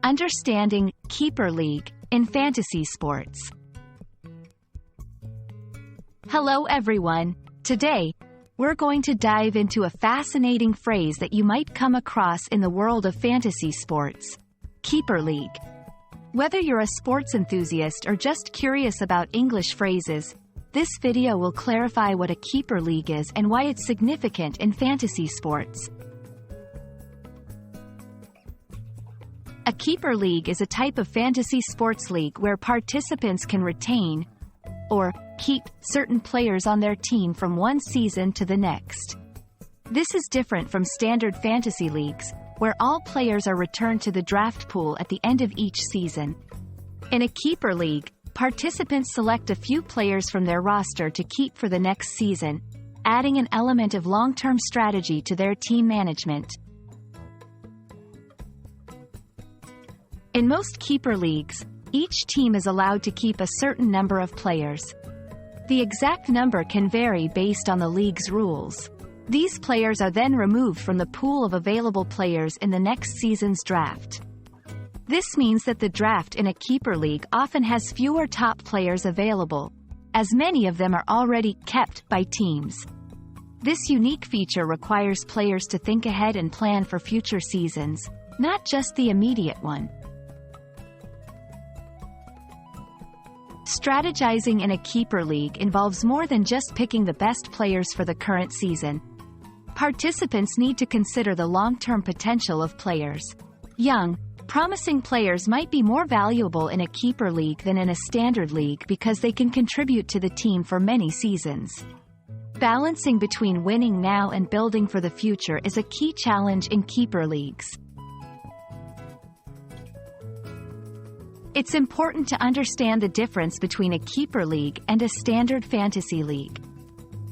Understanding Keeper League in Fantasy Sports. Hello everyone. Today, we're going to dive into a fascinating phrase that you might come across in the world of fantasy sports: Keeper League. Whether you're a sports enthusiast or just curious about English phrases, this video will clarify what a Keeper League is and why it's significant in fantasy sports. A Keeper League is a type of fantasy sports league where participants can retain or keep certain players on their team from one season to the next. This is different from standard fantasy leagues, where all players are returned to the draft pool at the end of each season. In a Keeper League, participants select a few players from their roster to keep for the next season, adding an element of long-term strategy to their team management. In most Keeper Leagues, each team is allowed to keep a certain number of players. The exact number can vary based on the league's rules. These players are then removed from the pool of available players in the next season's draft. This means that the draft in a Keeper League often has fewer top players available, as many of them are already kept by teams. This unique feature requires players to think ahead and plan for future seasons, not just the immediate one. Strategizing in a Keeper League involves more than just picking the best players for the current season. Participants need to consider the long-term potential of players. Young, promising players might be more valuable in a Keeper League than in a standard league because they can contribute to the team for many seasons. Balancing between winning now and building for the future is a key challenge in Keeper Leagues. It's important to understand the difference between a Keeper League and a standard fantasy league.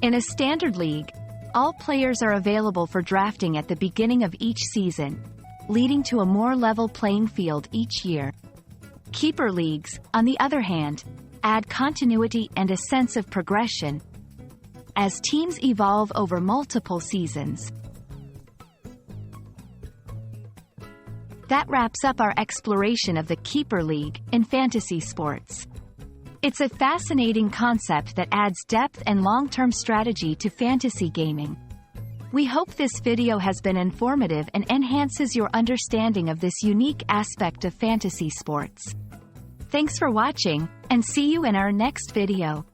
In a standard league, all players are available for drafting at the beginning of each season, leading to a more level playing field each year. Keeper Leagues, on the other hand, add continuity and a sense of progression as teams evolve over multiple seasons. That wraps up our exploration of the Keeper League in fantasy sports. It's a fascinating concept that adds depth and long-term strategy to fantasy gaming. We hope this video has been informative and enhances your understanding of this unique aspect of fantasy sports. Thanks for watching, and see you in our next video.